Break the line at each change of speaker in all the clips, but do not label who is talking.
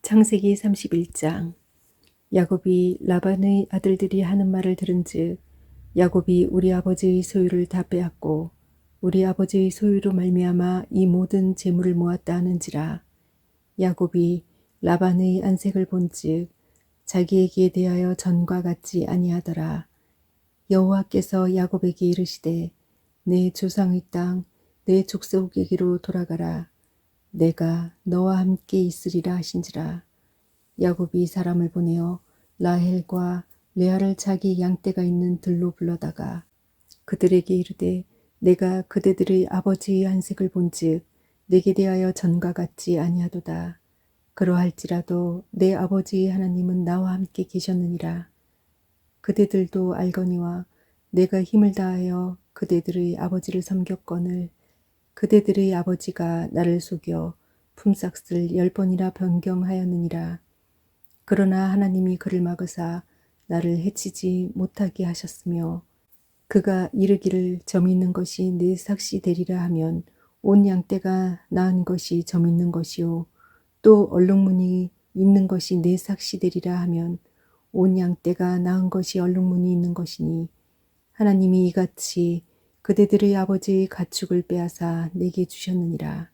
창세기 31장. 야곱이 라반의 아들들이 하는 말을 들은즉 야곱이 우리 아버지의 소유를 다 빼앗고 우리 아버지의 소유로 말미암아 이 모든 재물을 모았다 하는지라. 야곱이 라반의 안색을 본즉 자기에게 대하여 전과 같지 아니하더라. 여호와께서 야곱에게 이르시되 내 조상의 땅 내 족속에게로 돌아가라. 내가 너와 함께 있으리라 하신지라. 야곱이 사람을 보내어 라헬과 레아를 자기 양떼가 있는 들로 불러다가 그들에게 이르되 내가 그대들의 아버지의 안색을 본즉 내게 대하여 전과 같지 아니하도다. 그러할지라도 내 아버지의 하나님은 나와 함께 계셨느니라. 그대들도 알거니와 내가 힘을 다하여 그대들의 아버지를 섬겼거늘 그대들의 아버지가 나를 속여 품삯을 10번이나 변경하였느니라. 그러나 하나님이 그를 막으사 나를 해치지 못하게 하셨으며 그가 이르기를 점 있는 것이 내 삭시 되리라 하면 온 양떼가 낳은 것이 점 있는 것이요 또 얼룩무늬 있는 것이 내 삭시 되리라 하면 온 양떼가 낳은 것이 얼룩무늬 있는 것이니 하나님이 이같이 그대들의 아버지의 가축을 빼앗아 내게 주셨느니라.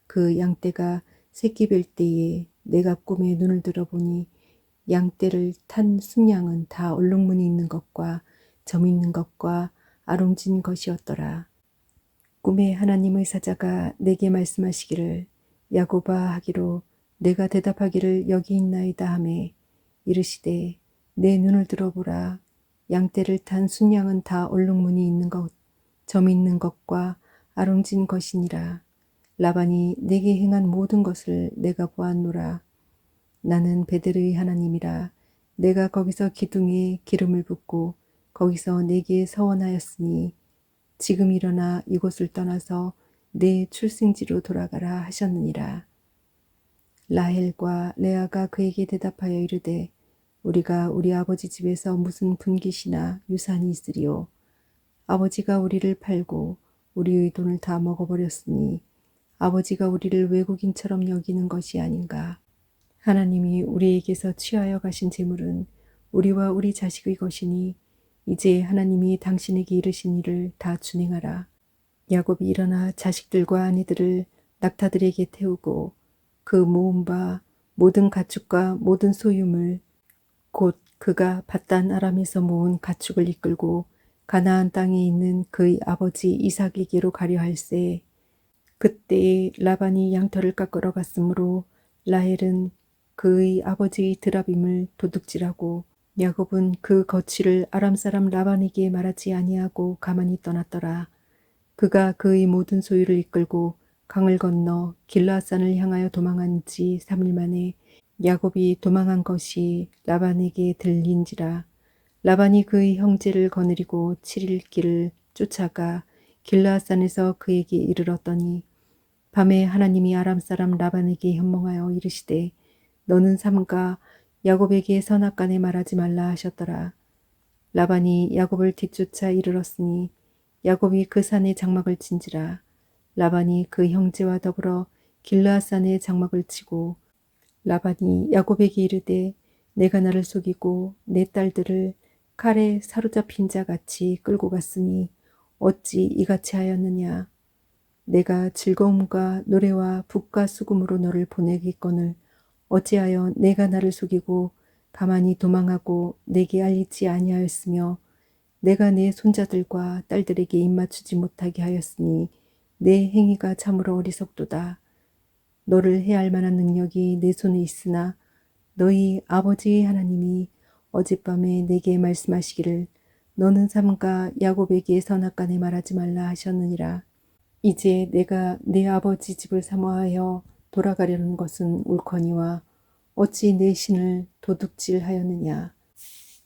그 양떼가 새끼 뵐 때에 내가 꿈에 눈을 들어보니 양떼를 탄 순양은 다 얼룩무늬 있는 것과 점 있는 것과 아롱진 것이었더라. 꿈에 하나님의 사자가 내게 말씀하시기를 야곱아 하기로 내가 대답하기를 여기 있나이다 하매 이르시되 내 눈을 들어보라. 양떼를 탄 순양은 다 얼룩무늬 있는 것, 점 있는 것과 아롱진 것이니라. 라반이 내게 행한 모든 것을 내가 보았노라. 나는 베델의 하나님이라. 내가 거기서 기둥에 기름을 붓고 거기서 내게 서원하였으니 지금 일어나 이곳을 떠나서 내 출생지로 돌아가라 하셨느니라. 라헬과 레아가 그에게 대답하여 이르되 우리가 우리 아버지 집에서 무슨 분깃이나 유산이 있으리요. 아버지가 우리를 팔고 우리의 돈을 다 먹어버렸으니 아버지가 우리를 외국인처럼 여기는 것이 아닌가. 하나님이 우리에게서 취하여 가신 재물은 우리와 우리 자식의 것이니 이제 하나님이 당신에게 이르신 일을 다 준행하라. 야곱이 일어나 자식들과 아내들을 낙타들에게 태우고 그 모은 바 모든 가축과 모든 소유물 곧 그가 밧단 아람에서 모은 가축을 이끌고 가나안 땅에 있는 그의 아버지 이삭에게로 가려 할세. 그때에 라반이 양털을 깎으러 갔으므로 라헬은 그의 아버지의 드라빔을 도둑질하고 야곱은 그 거취를 아람 사람 라반에게 말하지 아니하고 가만히 떠났더라. 그가 그의 모든 소유를 이끌고 강을 건너 길라앗산을 향하여 도망한 지 3일 만에 야곱이 도망한 것이 라반에게 들린지라. 라반이 그의 형제를 거느리고 7일 길을 쫓아가 길라앗산에서 그에게 이르렀더니 밤에 하나님이 아람 사람 라반에게 현몽하여 이르시되 너는 삼가 야곱에게 선악간에 말하지 말라 하셨더라. 라반이 야곱을 뒤쫓아 이르렀으니 야곱이 그 산에 장막을 친지라. 라반이 그 형제와 더불어 길르앗산에 장막을 치고 라반이 야곱에게 이르되 내가 나를 속이고 내 딸들을 칼에 사로잡힌 자 같이 끌고 갔으니 어찌 이같이 하였느냐. 내가 즐거움과 노래와 북과 수금으로 너를 보내겠거늘 어찌하여 내가 나를 속이고 가만히 도망하고 내게 알리지 아니하였으며 내가 내 손자들과 딸들에게 입맞추지 못하게 하였으니 내 행위가 참으로 어리석도다. 너를 해할 만한 능력이 내 손에 있으나 너희 아버지의 하나님이 어젯밤에 내게 말씀하시기를 너는 삼가 야곱에게 선악간에 말하지 말라 하셨느니라. 이제 내가 내 아버지 집을 사모하여 돌아가려는 것은 옳거니와 어찌 내 신을 도둑질하였느냐.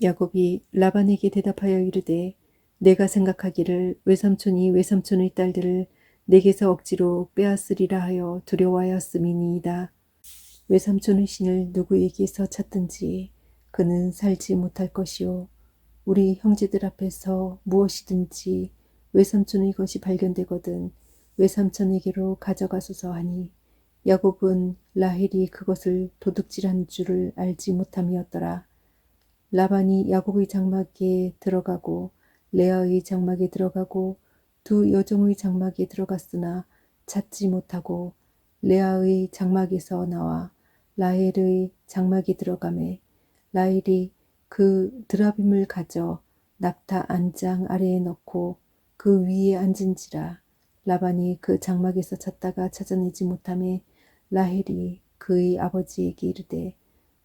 야곱이 라반에게 대답하여 이르되 내가 생각하기를 외삼촌이 외삼촌의 딸들을 내게서 억지로 빼앗으리라 하여 두려워하였음이니이다. 외삼촌의 신을 누구에게서 찾든지 그는 살지 못할 것이요 우리 형제들 앞에서 무엇이든지 외삼촌의 것이 발견되거든 외삼촌에게로 가져가소서 하니 야곱은 라헬이 그것을 도둑질한 줄을 알지 못함이었더라. 라반이 야곱의 장막에 들어가고 레아의 장막에 들어가고 두 여종의 장막에 들어갔으나 찾지 못하고 레아의 장막에서 나와 라헬의 장막에 들어가매 라헬이 그 드라빔을 가져 낙타 안장 아래에 넣고 그 위에 앉은지라. 라반이 그 장막에서 찾다가 찾아내지 못하매 라헬이 그의 아버지에게 이르되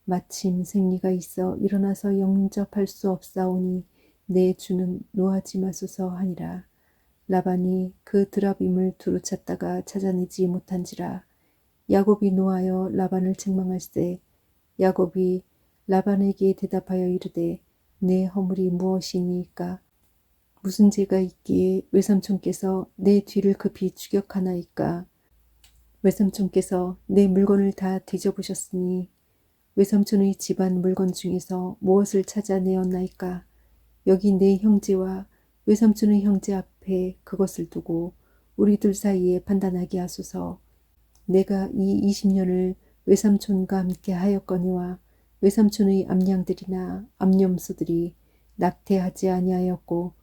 마침 생리가 있어 일어나서 영접할 수 없사오니 내 주는 노하지 마소서 하니라. 라반이 그 드라빔을 두루 찾다가 찾아내지 못한지라. 야곱이 노하여 라반을 책망할세. 야곱이 라반에게 대답하여 이르되 내 허물이 무엇이니까? 무슨 죄가 있기에 외삼촌께서 내 뒤를 급히 추격하나이까? 외삼촌께서 내 물건을 다 뒤져보셨으니 외삼촌의 집안 물건 중에서 무엇을 찾아내었나이까? 여기 내 형제와 외삼촌의 형제 앞에 그것을 두고 우리 둘 사이에 판단하게 하소서. 내가 이 20년을 외삼촌과 함께 하였거니와 외삼촌의 암양들이나 암염소들이 낙태하지 아니하였고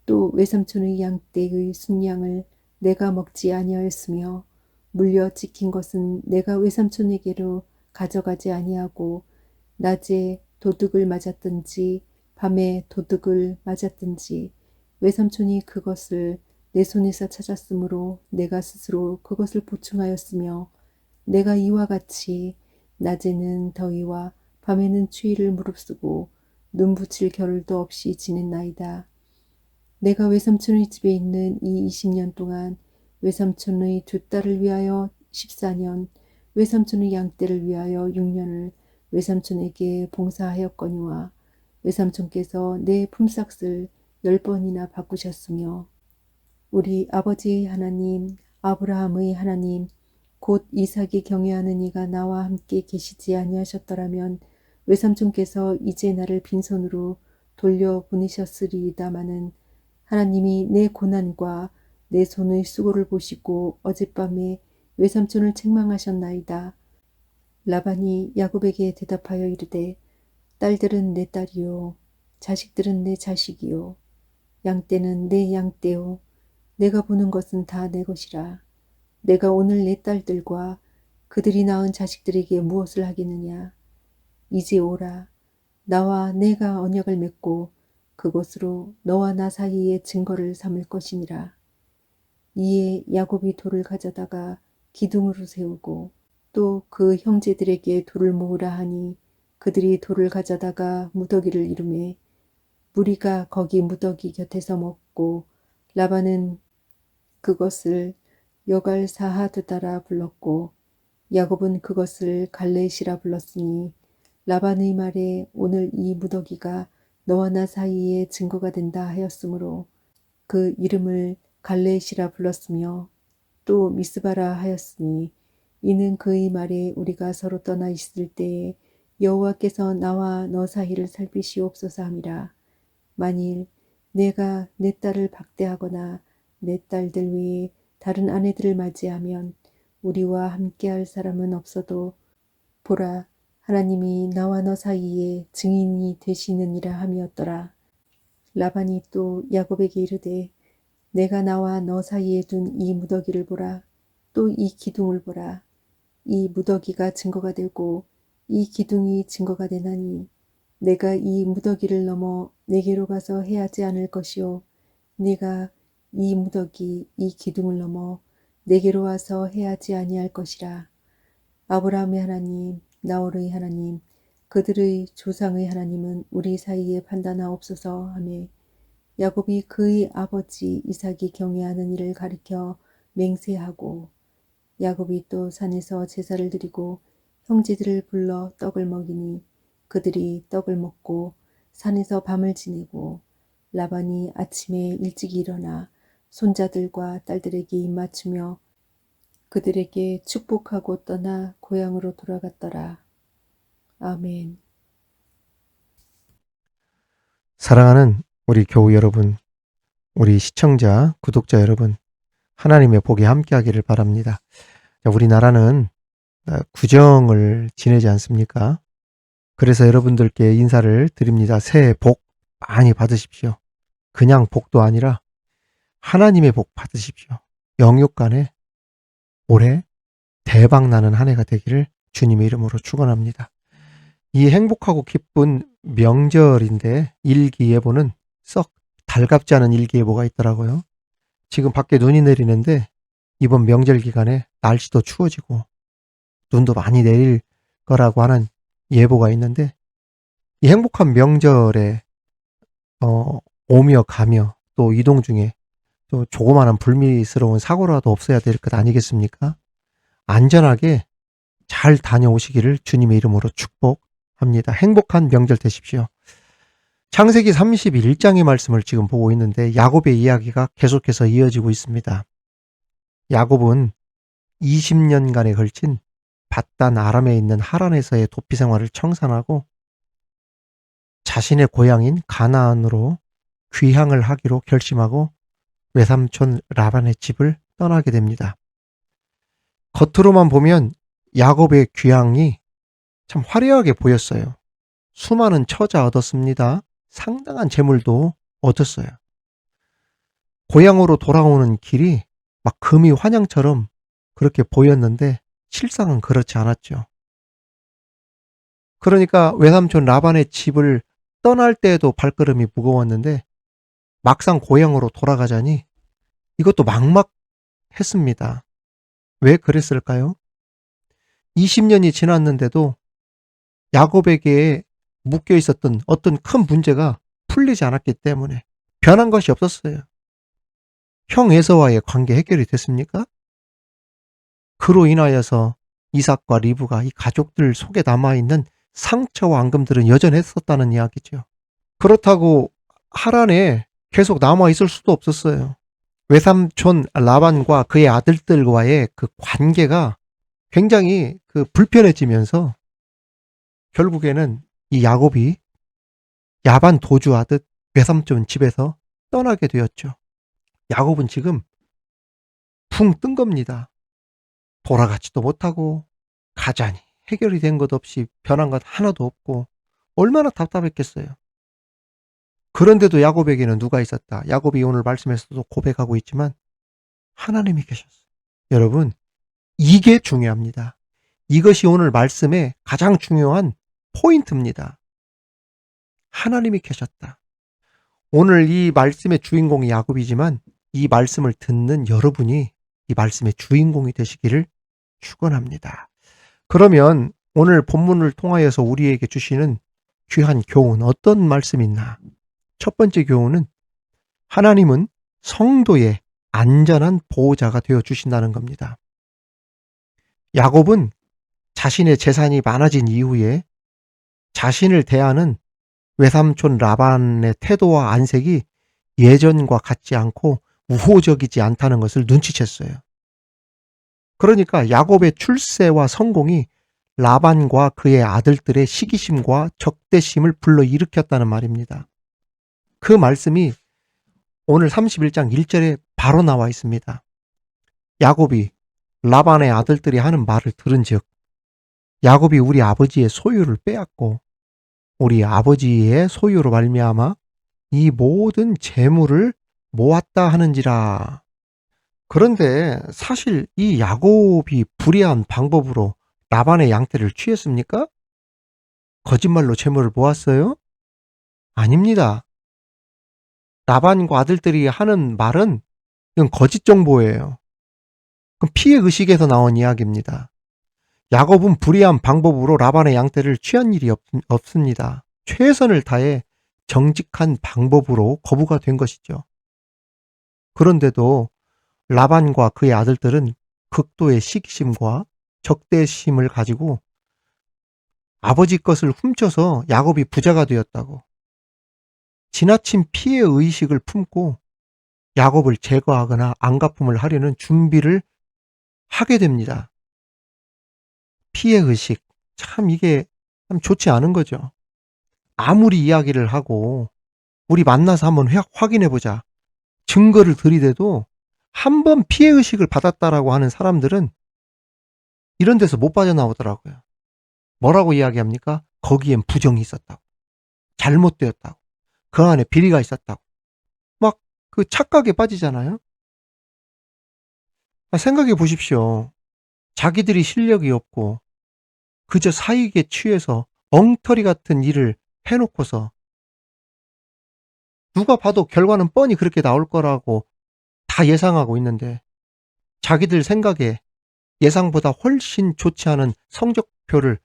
또 외삼촌의 양떼의 순양을 내가 먹지 아니하였으며 물려 지킨 것은 내가 외삼촌에게로 가져가지 아니하고 낮에 도둑을 맞았든지 밤에 도둑을 맞았든지 외삼촌이 그것을 내 손에서 찾았으므로 내가 스스로 그것을 보충하였으며 내가 이와 같이 낮에는 더위와 밤에는 추위를 무릅쓰고 눈 붙일 겨를도 없이 지냈나이다. 내가 외삼촌의 집에 있는 이 20년 동안 외삼촌의 두 딸을 위하여 14년, 외삼촌의 양떼를 위하여 6년을 외삼촌에게 봉사하였거니와 외삼촌께서 내 품삯을 10번이나 바꾸셨으며 우리 아버지의 하나님 아브라함의 하나님 곧 이삭이 경외하는 이가 나와 함께 계시지 아니하셨더라면 외삼촌께서 이제 나를 빈손으로 돌려보내셨으리이다마는 하나님이 내 고난과 내 손의 수고를 보시고 어젯밤에 외삼촌을 책망하셨나이다. 라반이 야곱에게 대답하여 이르되 딸들은 내 딸이요 자식들은 내 자식이요 양떼는 내 양떼요 내가 보는 것은 다 내 것이라. 내가 오늘 내 딸들과 그들이 낳은 자식들에게 무엇을 하겠느냐. 이제 오라. 나와 내가 언약을 맺고 그것으로 너와 나 사이에 증거를 삼을 것이니라. 이에 야곱이 돌을 가져다가 기둥으로 세우고 또 그 형제들에게 돌을 모으라 하니 그들이 돌을 가져다가 무더기를 이루매 무리가 거기 무더기 곁에서 먹고 라반은 그것을 여갈사하드다라 불렀고 야곱은 그것을 갈레시라 불렀으니 라반의 말에 오늘 이 무더기가 너와 나 사이에 증거가 된다 하였으므로 그 이름을 갈레시라 불렀으며 또 미스바라 하였으니 이는 그의 말에 우리가 서로 떠나 있을 때에 여호와께서 나와 너 사이를 살피시옵소서 함이라. 만일 내가 내 딸을 박대하거나 내 딸들 외에 다른 아내들을 맞이하면 우리와 함께할 사람은 없어도 보라 하나님이 나와 너 사이에 증인이 되시느니라 함이었더라. 라반이 또 야곱에게 이르되 내가 나와 너 사이에 둔 이 무더기를 보라. 또 이 기둥을 보라. 이 무더기가 증거가 되고 이 기둥이 증거가 되나니 내가 이 무더기를 넘어 내게로 가서 해하지 않을 것이요 네가 이 무더기 이 기둥을 넘어 내게로 와서 해하지 아니할 것이라. 아브라함의 하나님 나홀의 하나님 그들의 조상의 하나님은 우리 사이에 판단하옵소서 하매 야곱이 그의 아버지 이삭이 경외하는 일을 가리켜 맹세하고 야곱이 또 산에서 제사를 드리고 형제들을 불러 떡을 먹이니 그들이 떡을 먹고 산에서 밤을 지내고 라반이 아침에 일찍 일어나 손자들과 딸들에게 입맞추며 그들에게 축복하고 떠나 고향으로 돌아갔더라. 아멘.
사랑하는 우리 교우 여러분, 우리 시청자, 구독자 여러분, 하나님의 복이 함께하기를 바랍니다. 우리나라는 구정을 지내지 않습니까? 그래서 여러분들께 인사를 드립니다. 새해 복 많이 받으십시오. 그냥 복도 아니라 하나님의 복 받으십시오. 영육간에 올해 대박 나는 한 해가 되기를 주님의 이름으로 축원합니다. 이 행복하고 기쁜 명절인데 일기예보는 썩 달갑지 않은 일기예보가 있더라고요. 지금 밖에 눈이 내리는데 이번 명절 기간에 날씨도 추워지고 눈도 많이 내릴 거라고 하는 예보가 있는데 이 행복한 명절에 오며 가며 또 이동 중에 또 조그마한 불미스러운 사고라도 없어야 될 것 아니겠습니까? 안전하게 잘 다녀오시기를 주님의 이름으로 축복합니다. 행복한 명절 되십시오. 창세기 31장의 말씀을 지금 보고 있는데 야곱의 이야기가 계속해서 이어지고 있습니다. 야곱은 20년간에 걸친 밧단 아람에 있는 하란에서의 도피 생활을 청산하고 자신의 고향인 가나안으로 귀향을 하기로 결심하고 외삼촌 라반의 집을 떠나게 됩니다. 겉으로만 보면 야곱의 귀향이 참 화려하게 보였어요. 수많은 처자 얻었습니다. 상당한 재물도 얻었어요. 고향으로 돌아오는 길이 막 금이 환양처럼 그렇게 보였는데 실상은 그렇지 않았죠. 그러니까 외삼촌 라반의 집을 떠날 때에도 발걸음이 무거웠는데 막상 고향으로 돌아가자니 이것도 막막했습니다. 왜 그랬을까요? 20년이 지났는데도 야곱에게 묶여 있었던 어떤 큰 문제가 풀리지 않았기 때문에 변한 것이 없었어요. 형 에서와의 관계 해결이 됐습니까? 그로 인하여서 이삭과 리브가 이 가족들 속에 남아있는 상처와 앙금들은 여전했었다는 이야기죠. 그렇다고 하란에 계속 남아있을 수도 없었어요. 외삼촌 라반과 그의 아들들과의 그 관계가 굉장히 불편해지면서 결국에는 이 야곱이 야반 도주하듯 외삼촌 집에서 떠나게 되었죠. 야곱은 지금 붕 뜬 겁니다. 돌아가지도 못하고 가자니 해결이 된 것 없이 변한 것 하나도 없고 얼마나 답답했겠어요. 그런데도 야곱에게는 누가 있었다. 야곱이 오늘 말씀에서도 고백하고 있지만 하나님이 계셨어요. 여러분, 이게 중요합니다. 이것이 오늘 말씀의 가장 중요한 포인트입니다. 하나님이 계셨다. 오늘 이 말씀의 주인공이 야곱이지만 이 말씀을 듣는 여러분이 이 말씀의 주인공이 되시기를 축원합니다. 그러면 오늘 본문을 통하여서 우리에게 주시는 귀한 교훈 어떤 말씀이 있나? 첫 번째 교훈은 하나님은 성도의 안전한 보호자가 되어 주신다는 겁니다. 야곱은 자신의 재산이 많아진 이후에 자신을 대하는 외삼촌 라반의 태도와 안색이 예전과 같지 않고 우호적이지 않다는 것을 눈치챘어요. 그러니까 야곱의 출세와 성공이 라반과 그의 아들들의 시기심과 적대심을 불러일으켰다는 말입니다. 그 말씀이 오늘 31장 1절에 바로 나와 있습니다. 야곱이 라반의 아들들이 하는 말을 들은즉 야곱이 우리 아버지의 소유를 빼앗고 우리 아버지의 소유로 말미암아 이 모든 재물을 모았다 하는지라. 그런데 사실 이 야곱이 불의한 방법으로 라반의 양떼를 취했습니까? 거짓말로 재물을 모았어요? 아닙니다. 라반과 아들들이 하는 말은 이건 거짓 정보예요. 그럼 피해 의식에서 나온 이야기입니다. 야곱은 불의한 방법으로 라반의 양떼를 취한 일이 없습니다. 최선을 다해 정직한 방법으로 거부가 된 것이죠. 그런데도 라반과 그의 아들들은 극도의 시기심과 적대심을 가지고 아버지 것을 훔쳐서 야곱이 부자가 되었다고 지나친 피해 의식을 품고 야곱을 제거하거나 안갚음을 하려는 준비를 하게 됩니다. 피해 의식, 참 이게 참 좋지 않은 거죠. 아무리 이야기를 하고 우리 만나서 한번 확인해 보자. 증거를 들이대도 한 번 피해 의식을 받았다라고 하는 사람들은 이런 데서 못 빠져나오더라고요. 뭐라고 이야기합니까? 거기엔 부정이 있었다고. 잘못되었다고. 그 안에 비리가 있었다고. 막 그 착각에 빠지잖아요. 생각해 보십시오. 자기들이 실력이 없고 그저 사익에 취해서 엉터리 같은 일을 해놓고서 누가 봐도 결과는 뻔히 그렇게 나올 거라고 다 예상하고 있는데 자기들 생각에 예상보다 훨씬 좋지 않은 성적표를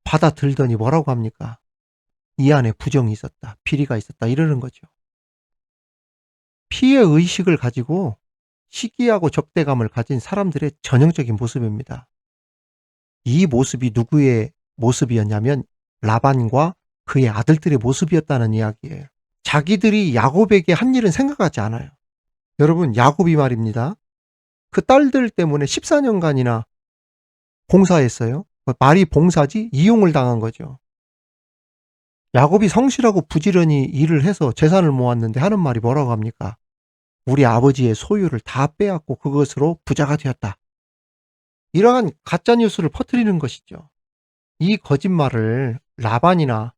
받아들더니 뭐라고 합니까? 이 안에 부정이 있었다, 비리가 있었다 이러는 거죠. 피해 의식을 가지고 시기하고 적대감을 가진 사람들의 전형적인 모습입니다. 이 모습이 누구의 모습이었냐면 라반과 그의 아들들의 모습이었다는 이야기예요. 자기들이 야곱에게 한 일은 생각하지 않아요. 여러분, 야곱이 말입니다. 그 딸들 때문에 14년간이나 봉사했어요. 말이 봉사지 이용을 당한 거죠. 야곱이 성실하고 부지런히 일을 해서 재산을 모았는데 하는 말이 뭐라고 합니까? 우리 아버지의 소유를 다 빼앗고 그것으로 부자가 되었다. 이러한 가짜뉴스를 퍼뜨리는 것이죠. 이 거짓말을 라반이나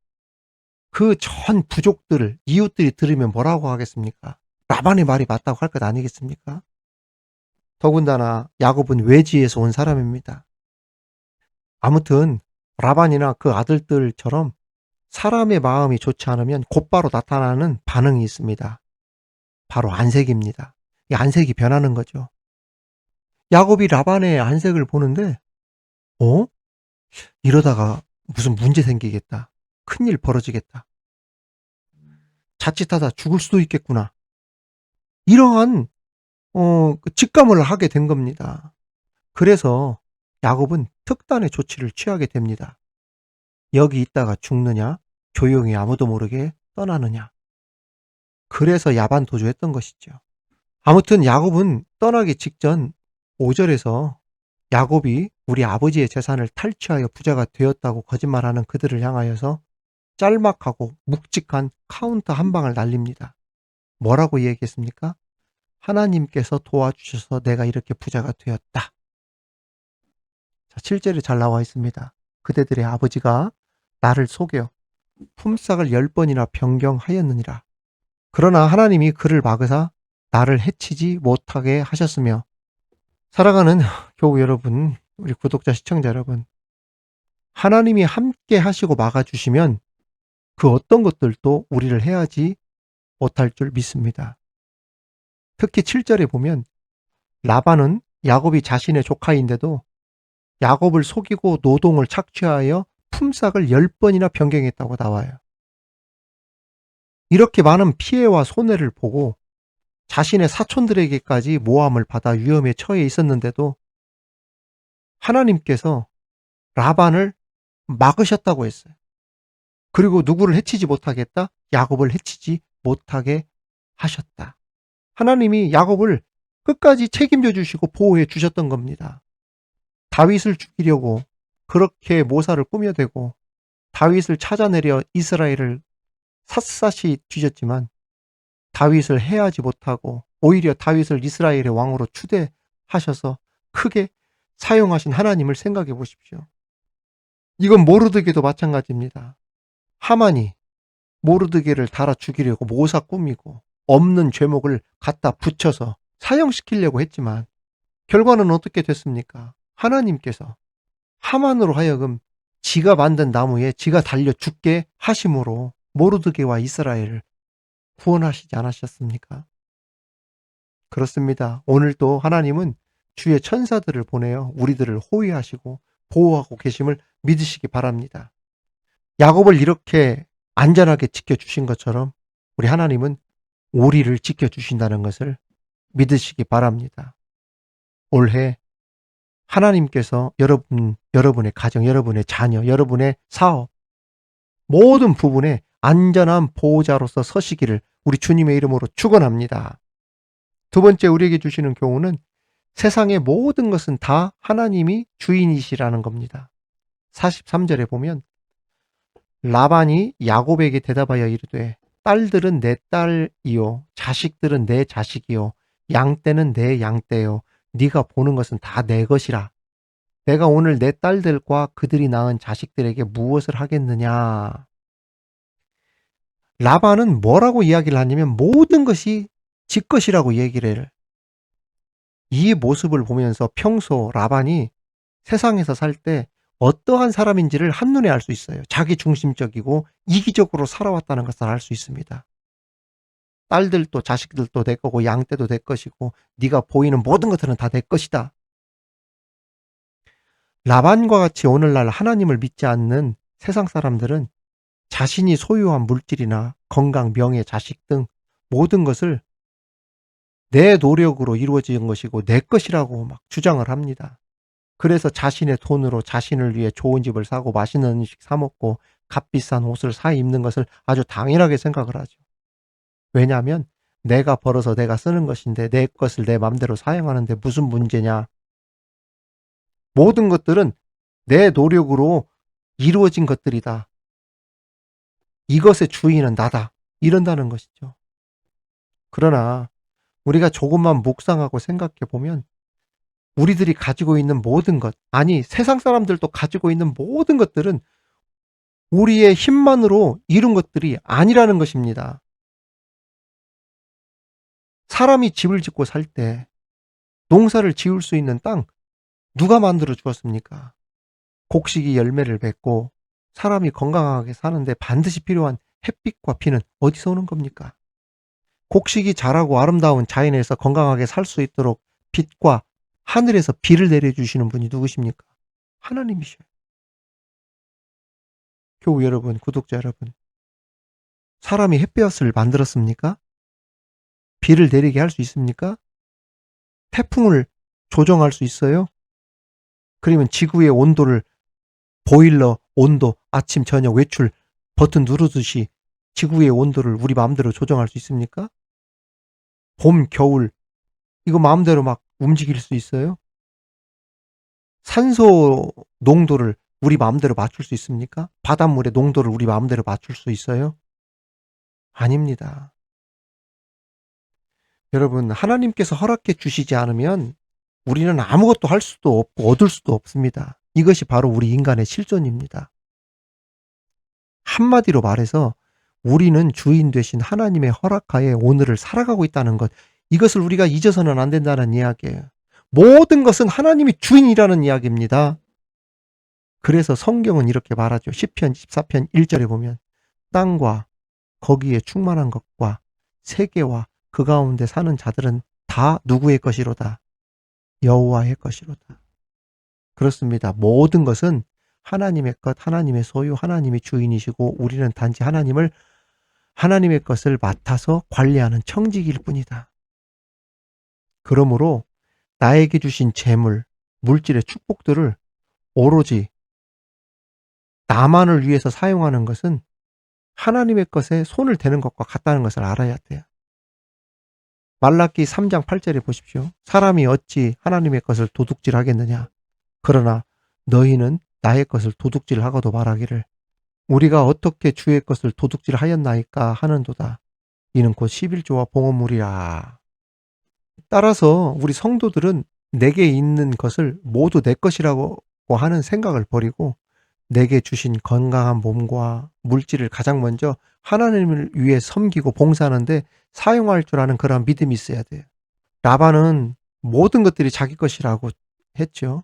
그 전 부족들, 이웃들이 들으면 뭐라고 하겠습니까? 라반의 말이 맞다고 할 것 아니겠습니까? 더군다나 야곱은 외지에서 온 사람입니다. 아무튼 라반이나 그 아들들처럼 사람의 마음이 좋지 않으면 곧바로 나타나는 반응이 있습니다. 바로 안색입니다. 이 안색이 변하는 거죠. 야곱이 라반의 안색을 보는데 어? 이러다가 무슨 문제 생기겠다. 큰일 벌어지겠다. 자칫하다 죽을 수도 있겠구나. 이러한 직감을 하게 된 겁니다. 그래서 야곱은 특단의 조치를 취하게 됩니다. 여기 있다가 죽느냐, 조용히 아무도 모르게 떠나느냐. 그래서 야반도주했던 것이죠. 아무튼 야곱은 떠나기 직전 5절에서 야곱이 우리 아버지의 재산을 탈취하여 부자가 되었다고 거짓말하는 그들을 향하여서 짤막하고 묵직한 카운터 한 방을 날립니다. 뭐라고 얘기했습니까? 하나님께서 도와주셔서 내가 이렇게 부자가 되었다. 자, 7절에 잘 나와 있습니다. 그대들의 아버지가 나를 속여 품삯을 10번이나 변경하였느니라. 그러나 하나님이 그를 막으사 나를 해치지 못하게 하셨으며. 사랑하는 교우 여러분, 우리 구독자 시청자 여러분, 하나님이 함께 하시고 막아주시면 그 어떤 것들도 우리를 해하지 못할 줄 믿습니다. 특히 7절에 보면 라반은 야곱이 자신의 조카인데도 야곱을 속이고 노동을 착취하여 품삯을 10번이나 변경했다고 나와요. 이렇게 많은 피해와 손해를 보고 자신의 사촌들에게까지 모함을 받아 위험에 처해 있었는데도 하나님께서 라반을 막으셨다고 했어요. 그리고 누구를 해치지 못하게 했다? 야곱을 해치지 못하게 하셨다. 하나님이 야곱을 끝까지 책임져 주시고 보호해 주셨던 겁니다. 다윗을 죽이려고 그렇게 모사를 꾸며대고 다윗을 찾아내려 이스라엘을 샅샅이 뒤졌지만 다윗을 해하지 못하고 오히려 다윗을 이스라엘의 왕으로 추대하셔서 크게 사용하신 하나님을 생각해 보십시오. 이건 모르드게도 마찬가지입니다. 하만이 모르드게를 달아 죽이려고 모사 꾸미고 없는 죄목을 갖다 붙여서 사형시키려고 했지만 결과는 어떻게 됐습니까? 하나님께서 하만으로 하여금 지가 만든 나무에 지가 달려 죽게 하심으로 모르드게와 이스라엘을 구원하시지 않으셨습니까? 그렇습니다. 오늘도 하나님은 주의 천사들을 보내어 우리들을 호위하시고 보호하고 계심을 믿으시기 바랍니다. 야곱을 이렇게 안전하게 지켜주신 것처럼 우리 하나님은 우리를 지켜주신다는 것을 믿으시기 바랍니다. 올해 하나님께서 여러분의 가정, 여러분의 자녀, 여러분의 사업 모든 부분에 안전한 보호자로서 서시기를 우리 주님의 이름으로 축원합니다. 두 번째 우리에게 주시는 교훈은 세상의 모든 것은 다 하나님이 주인이시라는 겁니다. 43절에 보면 라반이 야곱에게 대답하여 이르되 딸들은 내 딸이요 자식들은 내 자식이요 양떼는 내 양떼요 네가 보는 것은 다 내 것이라. 내가 오늘 내 딸들과 그들이 낳은 자식들에게 무엇을 하겠느냐. 라반은 뭐라고 이야기를 하냐면 모든 것이 지 것이라고 얘기를 해요. 이 모습을 보면서 평소 라반이 세상에서 살 때 어떠한 사람인지를 한눈에 알 수 있어요. 자기 중심적이고 이기적으로 살아왔다는 것을 알 수 있습니다. 딸들도 자식들도 내 거고 양떼도 내 것이고 네가 보이는 모든 것들은 다 내 것이다. 라반과 같이 오늘날 하나님을 믿지 않는 세상 사람들은 자신이 소유한 물질이나 건강, 명예, 자식 등 모든 것을 내 노력으로 이루어진 것이고 내 것이라고 막 주장을 합니다. 그래서 자신의 돈으로 자신을 위해 좋은 집을 사고 맛있는 음식 사 먹고 값비싼 옷을 사 입는 것을 아주 당연하게 생각을 하죠. 왜냐하면 내가 벌어서 내가 쓰는 것인데 내 것을 내 맘대로 사용하는데 무슨 문제냐. 모든 것들은 내 노력으로 이루어진 것들이다. 이것의 주인은 나다. 이런다는 것이죠. 그러나 우리가 조금만 묵상하고 생각해 보면 우리들이 가지고 있는 모든 것, 아니 세상 사람들도 가지고 있는 모든 것들은 우리의 힘만으로 이룬 것들이 아니라는 것입니다. 사람이 집을 짓고 살 때 농사를 지을 수 있는 땅 누가 만들어 주었습니까? 곡식이 열매를 맺고 사람이 건강하게 사는데 반드시 필요한 햇빛과 비는 어디서 오는 겁니까? 곡식이 자라고 아름다운 자연에서 건강하게 살 수 있도록 빛과 하늘에서 비를 내려주시는 분이 누구십니까? 하나님이셔요. 교우 여러분, 구독자 여러분, 사람이 햇볕을 만들었습니까? 비를 내리게 할 수 있습니까? 태풍을 조정할 수 있어요? 그러면 지구의 온도를 보일러 온도 아침 저녁 외출 버튼 누르듯이 지구의 온도를 우리 마음대로 조정할 수 있습니까? 봄 겨울 이거 마음대로 막 움직일 수 있어요? 산소 농도를 우리 마음대로 맞출 수 있습니까? 바닷물의 농도를 우리 마음대로 맞출 수 있어요? 아닙니다. 여러분, 하나님께서 허락해 주시지 않으면 우리는 아무것도 할 수도 없고 얻을 수도 없습니다. 이것이 바로 우리 인간의 실존입니다. 한마디로 말해서 우리는 주인 되신 하나님의 허락하에 오늘을 살아가고 있다는 것, 이것을 우리가 잊어서는 안 된다는 이야기예요. 모든 것은 하나님이 주인이라는 이야기입니다. 그래서 성경은 이렇게 말하죠. 시편 14편 1절에 보면 땅과 거기에 충만한 것과 세계와 그 가운데 사는 자들은 다 누구의 것이로다? 여호와의 것이로다. 그렇습니다. 모든 것은 하나님의 것, 하나님의 소유, 하나님의 주인이시고 우리는 단지 하나님의 것을 맡아서 관리하는 청지기일 뿐이다. 그러므로 나에게 주신 재물, 물질의 축복들을 오로지 나만을 위해서 사용하는 것은 하나님의 것에 손을 대는 것과 같다는 것을 알아야 돼요. 말라기 3장 8절에 보십시오. 사람이 어찌 하나님의 것을 도둑질하겠느냐. 그러나 너희는 나의 것을 도둑질하고도 말하기를 우리가 어떻게 주의 것을 도둑질하였나이까 하는도다. 이는 곧 11조와 봉헌물이라. 따라서 우리 성도들은 내게 있는 것을 모두 내 것이라고 하는 생각을 버리고 내게 주신 건강한 몸과 물질을 가장 먼저 하나님을 위해 섬기고 봉사하는데 사용할 줄 아는 그런 믿음이 있어야 돼요. 라반은 모든 것들이 자기 것이라고 했죠.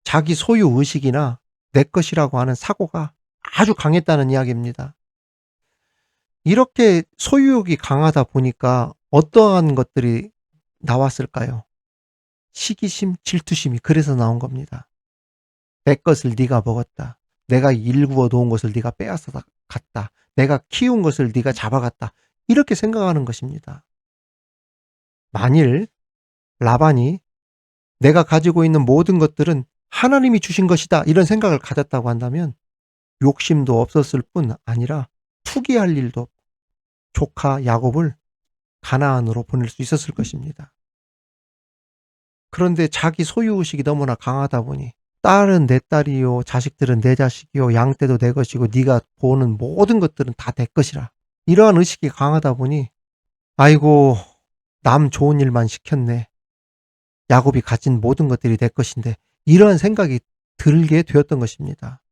자기 소유 의식이나 내 것이라고 하는 사고가 아주 강했다는 이야기입니다. 이렇게 소유욕이 강하다 보니까 어떠한 것들이 나왔을까요? 시기심, 질투심이 그래서 나온 겁니다. 내 것을 네가 먹었다. 내가 일구어 놓은 것을 네가 빼앗아 갔다. 내가 키운 것을 네가 잡아갔다. 이렇게 생각하는 것입니다. 만일 라반이 내가 가지고 있는 모든 것들은 하나님이 주신 것이다 이런 생각을 가졌다고 한다면 욕심도 없었을 뿐 아니라 투기할 일도 없고 조카 야곱을 가나안으로 보낼 수 있었을 것입니다. 그런데 자기 소유의식이 너무나 강하다 보니 딸은 내 딸이요 자식들은 내 자식이요 양떼도 내 것이고 네가 보는 모든 것들은 다 내 것이라 이러한 의식이 강하다 보니 아이고 남 좋은 일만 시켰네. 야곱이 가진 모든 것들이 내 것인데 이러한 생각이 들게 되었던 것입니다.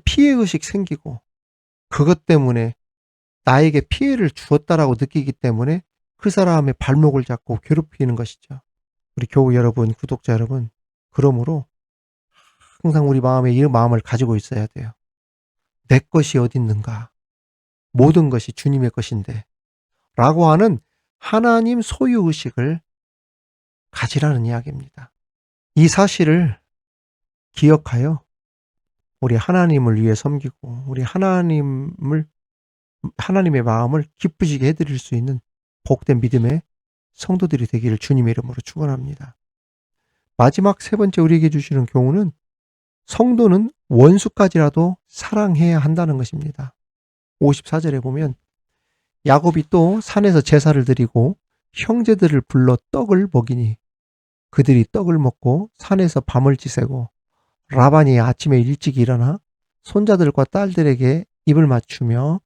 피해의식 생기고 그것 때문에 나에게 피해를 주었다라고 느끼기 때문에 그 사람의 발목을 잡고 괴롭히는 것이죠. 우리 교우 여러분, 구독자 여러분, 그러므로 항상 우리 마음에 이 마음을 가지고 있어야 돼요. 내 것이 어디 있는가? 모든 것이 주님의 것인데 라고 하는 하나님 소유의식을 가지라는 이야기입니다. 이 사실을 기억하여 우리 하나님을 위해 섬기고 우리 하나님의 마음을 기쁘시게 해드릴 수 있는 복된 믿음의 성도들이 되기를 주님의 이름으로 축원합니다. 마지막 세 번째 우리에게 주시는 교훈은 성도는 원수까지라도 사랑해야 한다는 것입니다. 54절에 보면 야곱이 또 산에서 제사를 드리고 형제들을 불러 떡을 먹이니 그들이 떡을 먹고 산에서 밤을 지새고 라반이 아침에 일찍 일어나 손자들과 딸들에게 입을 맞추며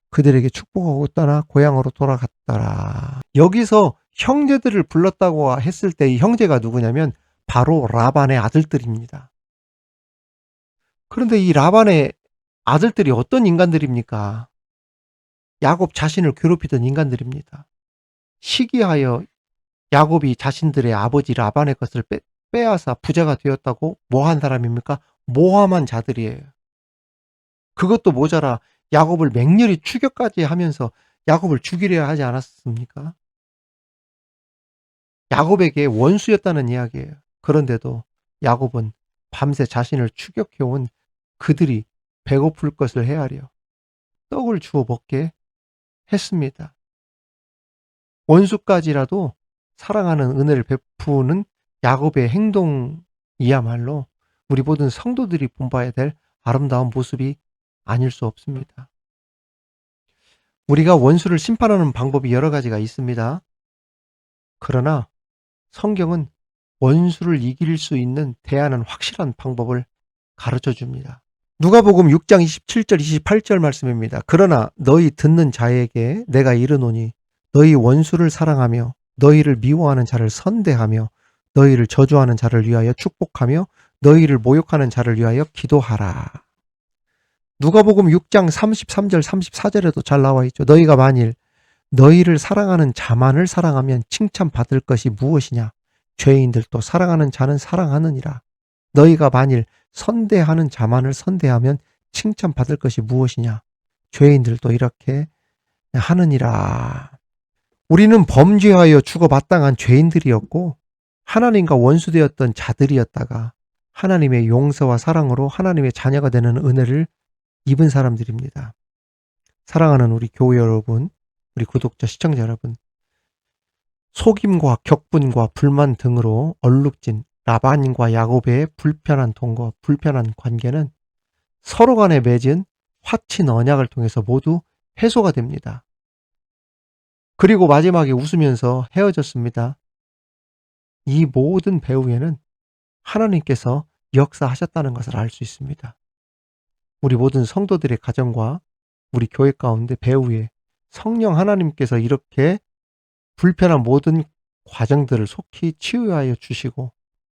그들에게 축복하고 떠나 고향으로 돌아갔더라. 여기서 형제들을 불렀다고 했을 때 이 형제가 누구냐면 바로 라반의 아들들입니다. 그런데 이 라반의 아들들이 어떤 인간들입니까? 야곱 자신을 괴롭히던 인간들입니다. 시기하여 야곱이 자신들의 아버지 라반의 것을 빼앗아 부자가 되었다고 뭐한 사람입니까? 모함한 자들이에요. 그것도 모자라 야곱을 맹렬히 추격까지 하면서 야곱을 죽이려 하지 않았습니까? 야곱에게 원수였다는 이야기예요. 그런데도 야곱은 밤새 자신을 추격해온 그들이 배고플 것을 헤아려 떡을 주워 먹게 했습니다. 원수까지라도 사랑하는 은혜를 베푸는 야곱의 행동이야말로 우리 모든 성도들이 본봐야 될 아름다운 모습이 아닐 수 없습니다. 우리가 원수를 심판하는 방법이 여러 가지가 있습니다. 그러나 성경은 원수를 이길 수 있는 대안은 확실한 방법을 가르쳐 줍니다. 누가복음 6장 27절 28절 말씀입니다. 그러나 너희 듣는 자에게 내가 이르노니 너희 원수를 사랑하며 너희를 미워하는 자를 선대하며 너희를 저주하는 자를 위하여 축복하며 너희를 모욕하는 자를 위하여 기도하라. 누가복음 6장 33절 34절에도 잘 나와 있죠. 너희가 만일 너희를 사랑하는 자만을 사랑하면 칭찬받을 것이 무엇이냐? 죄인들도 사랑하는 자는 사랑하느니라. 너희가 만일 선대하는 자만을 선대하면 칭찬받을 것이 무엇이냐? 죄인들도 이렇게 하느니라. 우리는 범죄하여 죽어 마땅한 죄인들이었고 하나님과 원수되었던 자들이었다가 하나님의 용서와 사랑으로 하나님의 자녀가 되는 은혜를 입은 사람들입니다. 사랑하는 우리 교회 여러분, 우리 구독자 시청자 여러분, 속임과 격분과 불만 등으로 얼룩진 라반과 야곱의 불편한 동거, 불편한 관계는 서로 간에 맺은 화친 언약을 통해서 모두 해소가 됩니다. 그리고 마지막에 웃으면서 헤어졌습니다. 이 모든 배후에는 하나님께서 역사하셨다는 것을 알 수 있습니다. 우리 모든 성도들의 가정과 우리 교회 가운데 배후에 성령 하나님께서 이렇게 불편한 모든 과정들을 속히 치유하여 주시고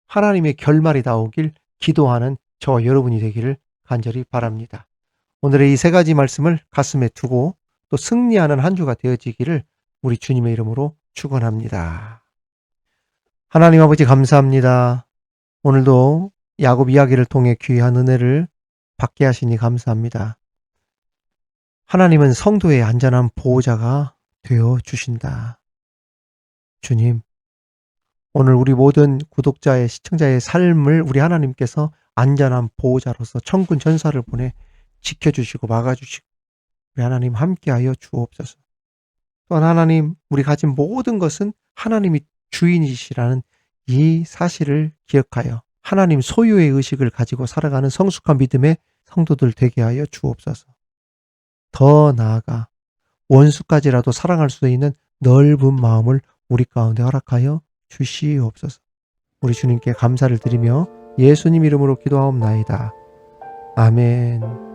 하나님의 결말이 나오길 기도하는 저와 여러분이 되기를 간절히 바랍니다. 오늘의 이 세 가지 말씀을 가슴에 두고 또 승리하는 한 주가 되어지기를 우리 주님의 이름으로 축원합니다. 하나님 아버지 감사합니다. 오늘도 야곱 이야기를 통해 귀한 은혜를 받게 하시니 감사합니다. 하나님은 성도의 안전한 보호자가 되어 주신다. 주님, 오늘 우리 모든 구독자의 시청자의 삶을 우리 하나님께서 안전한 보호자로서 천군 천사를 보내 지켜주시고 막아주시고 우리 하나님 함께하여 주옵소서. 또한 하나님, 우리 가진 모든 것은 하나님이 주인이시라는 이 사실을 기억하여 하나님 소유의 의식을 가지고 살아가는 성숙한 믿음의 성도들 되게 하여 주옵소서. 더 나아가 원수까지라도 사랑할 수 있는 넓은 마음을 우리 가운데 허락하여 주시옵소서. 우리 주님께 감사를 드리며 예수님 이름으로 기도하옵나이다. 아멘.